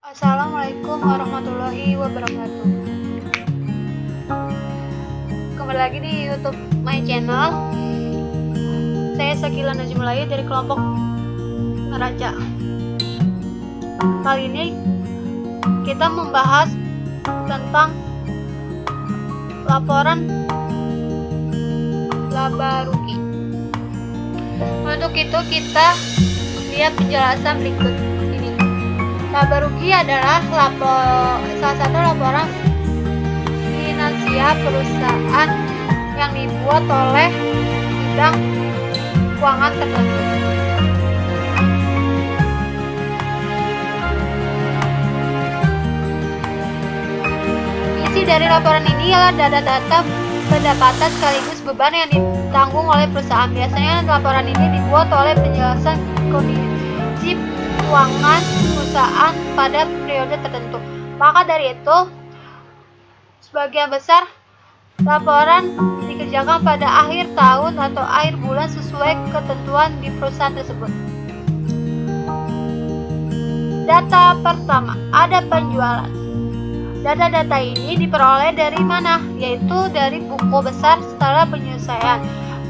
Assalamualaikum warahmatullahi wabarakatuh. Kembali lagi di YouTube my channel. Saya Sakila Najmulayu dari kelompok neraca. Kali ini kita membahas tentang laporan laba rugi. Untuk itu kita lihat penjelasan berikut ini. Laba rugi adalah salah satu laporan finansial perusahaan yang dibuat oleh bidang keuangan tertentu. Isi dari laporan ini adalah data-data pendapatan sekaligus beban yang ditanggung oleh perusahaan. Biasanya laporan ini dibuat oleh penjelasan kondisi keuangan perusahaan pada periode tertentu. Maka dari itu, sebagian besar laporan dikerjakan pada akhir tahun atau akhir bulan sesuai ketentuan di perusahaan tersebut. Data pertama, ada penjualan. Data-data ini diperoleh dari mana? Yaitu dari buku besar setelah penyelesaian,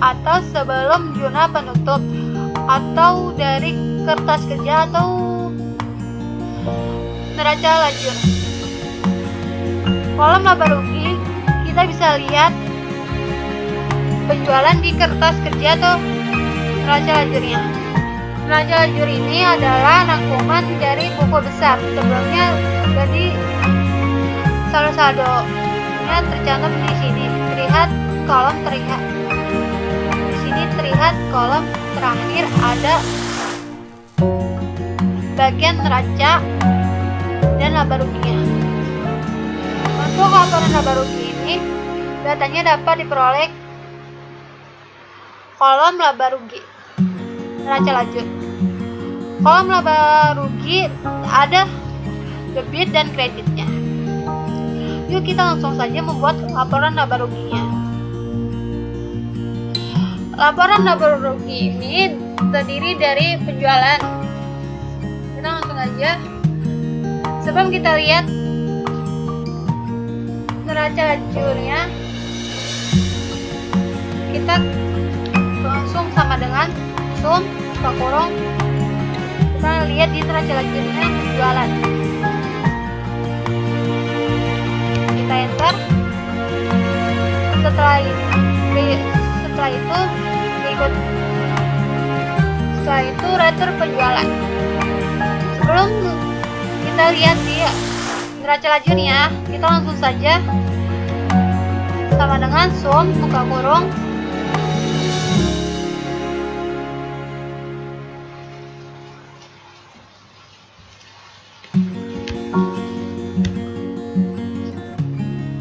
atau sebelum jurnal penutup, atau dari kertas kerja, atau neraca lajur. Kolom laba rugi kita bisa lihat penjualan di kertas kerja atau neraca lajurnya. Neraca lajur ini adalah rangkuman dari buku besar sebelumnya, jadi saldo-saldonya tercantum di sini. Terlihat di sini terlihat kolom terakhir ada bagian neraca dan laba ruginya. Untuk laporan laba rugi ini, datanya dapat diperoleh kolom laba rugi, neraca lajur. Kolom laba rugi ada debit dan kreditnya. Yuk kita langsung saja membuat laporan laba ruginya. Laporan laba rugi ini terdiri dari penjualan. Kita langsung aja. Sebelum kita lihat neraca lajurnya, kita langsung sama dengan sum buka kurung. Kita lihat di neraca lajurnya penjualan. Kita enter. Setelah itu retur penjualan. Sebelum kita lihat di neraca lajurnya, kita langsung saja sama dengan sum buka kurung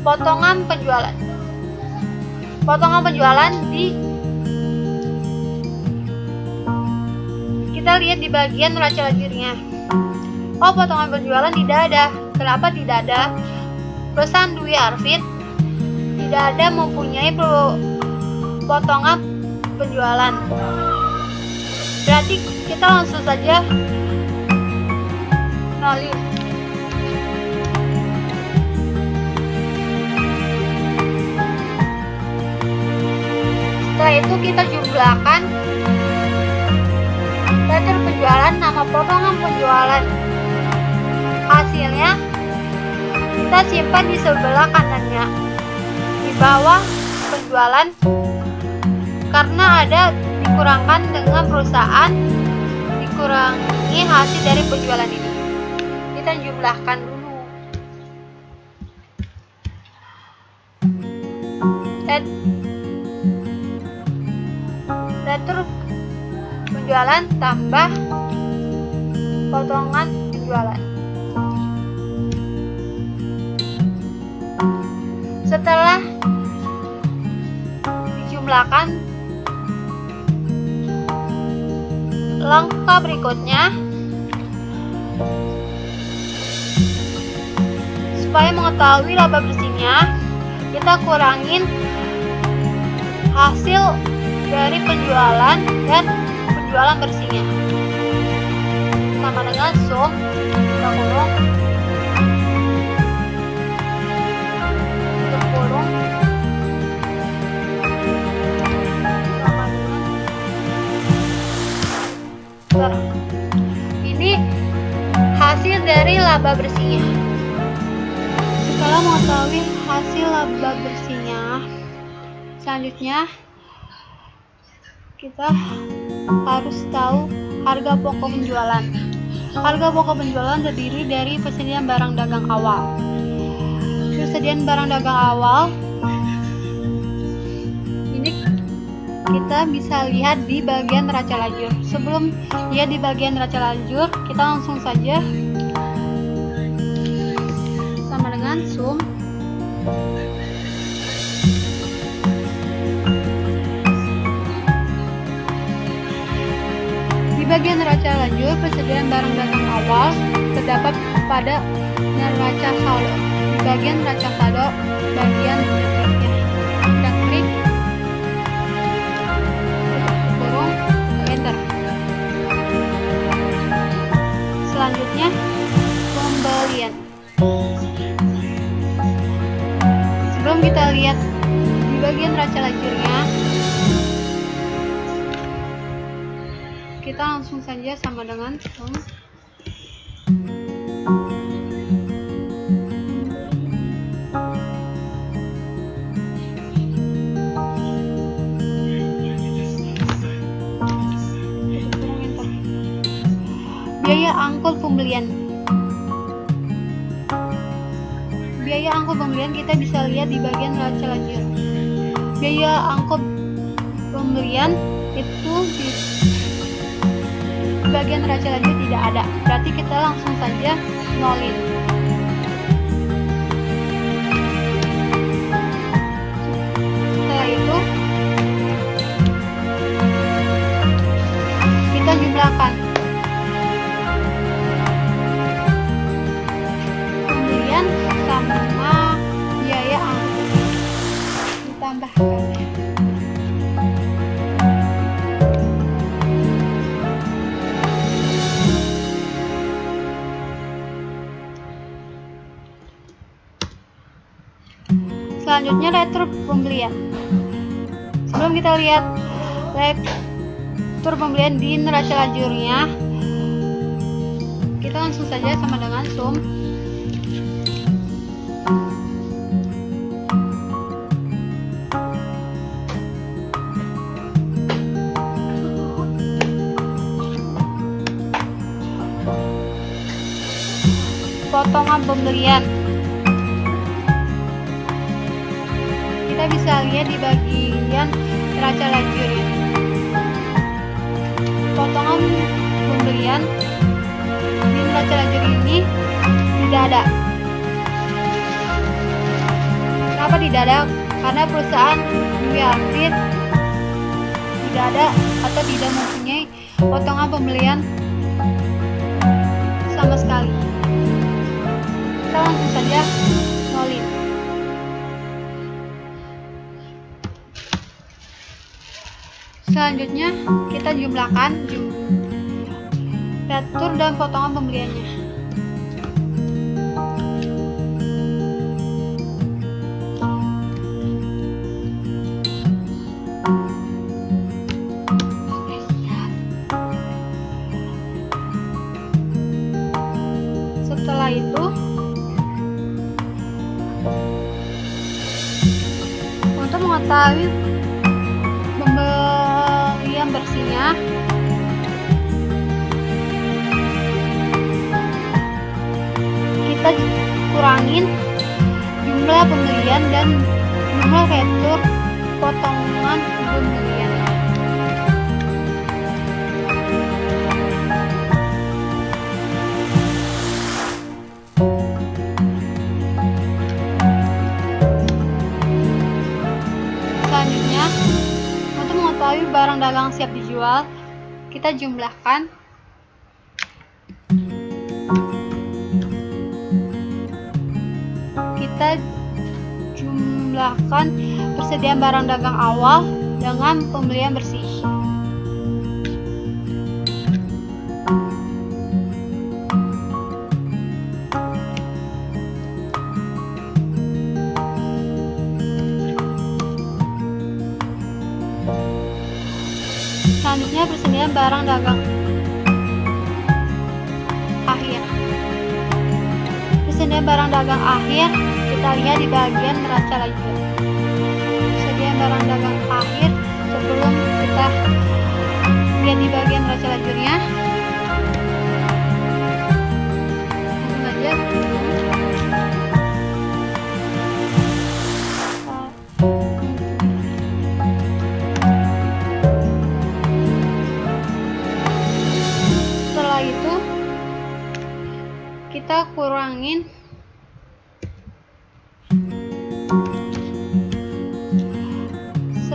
potongan penjualan. Potongan penjualan kita lihat di bagian neraca lajurnya. Oh, potongan penjualan tidak ada. Kenapa tidak ada? Perusahaan Dwi Arvid tidak ada mempunyai potongan penjualan. Berarti kita langsung saja nolin. Setelah itu kita jumlahkan retur penjualan nama potongan penjualan. Hasilnya kita simpan di sebelah kanannya di bawah penjualan, karena ada dikurangkan dengan perusahaan dikurangi hasil dari penjualan ini. Kita jumlahkan dulu. Retur penjualan tambah potongan penjualan. Setelah dijumlahkan, langkah berikutnya supaya mengetahui laba bersihnya, kita kurangin hasil dari penjualan dan penjualan bersihnya sama dengan sum buka kurung dari laba bersihnya. Setelah mengetahui hasil laba bersihnya, selanjutnya kita harus tahu harga pokok penjualan. Harga pokok penjualan terdiri dari persediaan barang dagang awal. Persediaan barang dagang awal ini kita bisa lihat di bagian neraca lajur. Sebelum lihat di bagian neraca lajur, kita langsung saja sama dengan sum di bagian neraca lajur. Persediaan barang dagang awal terdapat pada neraca saldo. Di bagian neraca saldo bagian berikutnya, kita klik kurung enter. Selanjutnya pembelian. Sebelum kita lihat di bagian neraca lajurnya, kita langsung saja sama dengan sum biaya angkut pembelian. Biaya angkut pembelian kita bisa lihat di bagian neraca lajur. Biaya angkut pembelian itu di bagian neraca lajur tidak ada, berarti kita langsung saja nolin. Setelah itu kita jumlahkan pembelian sama biaya angkut, ditambahkan. Selanjutnya retur pembelian. Sebelum kita lihat retur pembelian di neraca lajurnya, kita langsung saja sama dengan sum potongan pembelian. Kita bisa lihat di bagian neraca lajur ya. Potongan pembelian di neraca lajur ini tidak ada. Kenapa tidak ada? Karena perusahaan Duiafit tidak ada atau tidak mempunyai potongan pembelian sama sekali. Kita langsung saja nolin. Selanjutnya kita jumlahkan retur dan potongan pembeliannya. Setelah itu untuk mengetahui pembelian bersihnya, kita kurangin jumlah pembelian dan jumlah retur potongan pembelian. Selanjutnya, untuk mengetahui barang dagang siap dijual, kita jumlahkan persediaan barang dagang awal dengan pembelian bersih. Selanjutnya persediaan barang dagang akhir. Tersedia barang dagang akhir, kita lihat di bagian neraca lajur. Tersedia barang dagang akhir, sebelum kita lihat di bagian neraca lajurnya, langsung aja. Setelah itu kita kurangin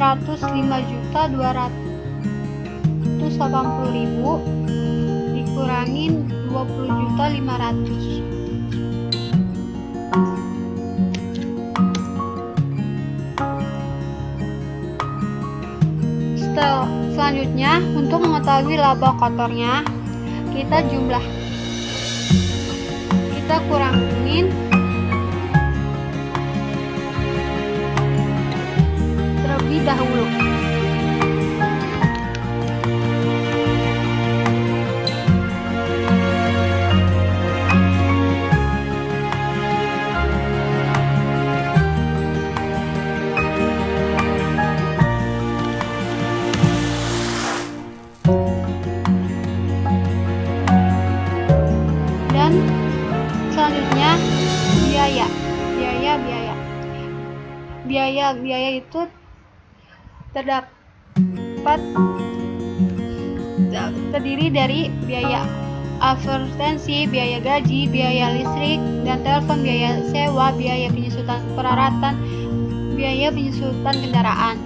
Rp105.280.000 dikurangin Rp20.500.000. Selanjutnya, untuk mengetahui laba kotornya, kita kurangin terlebih dahulu. Dan selanjutnya biaya itu terdiri dari biaya advertensi, biaya gaji, biaya listrik dan telepon, biaya sewa, biaya penyusutan peralatan, biaya penyusutan kendaraan.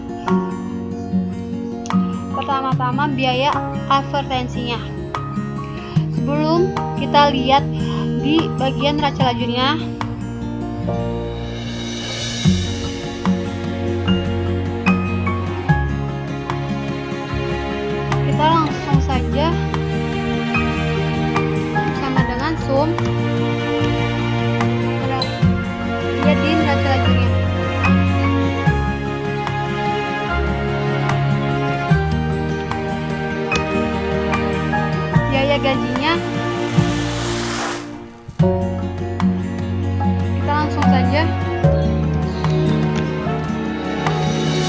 Pertama-tama biaya advertensinya. Sebelum kita lihat di bagian neraca lajurnya, kita langsung saja sama dengan sum lihat di neraca lajurnya. Biaya gajinya kita langsung saja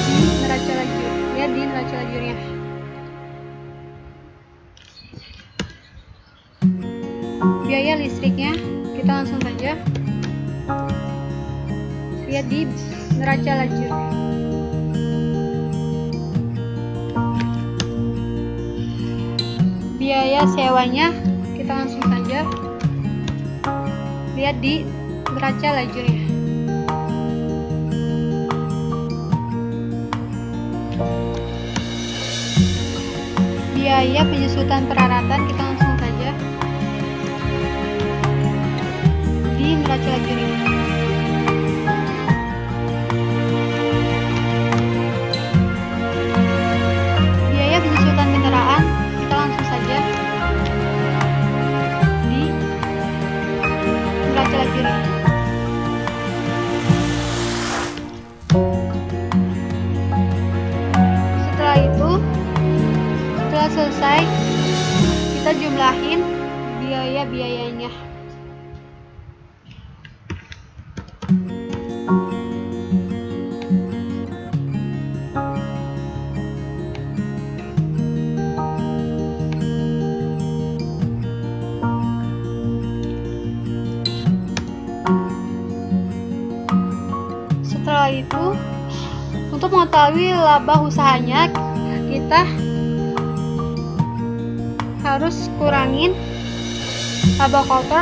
di neraca lajur, lihat di neraca lajurnya. Biaya listriknya kita langsung saja lihat di neraca lajur. Biaya sewanya kita langsung saja lihat di neraca lajurnya. Biaya penyusutan peralatan kita langsung saja di neraca lajurnya. Biaya penyusutan kendaraan kita langsung saja di neraca lajurnya. Setelah itu, setelah selesai, kita jumlahin biaya-biayanya. Setelah itu, untuk mengetahui laba usahanya, kita harus kurangin laba kotor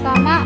sama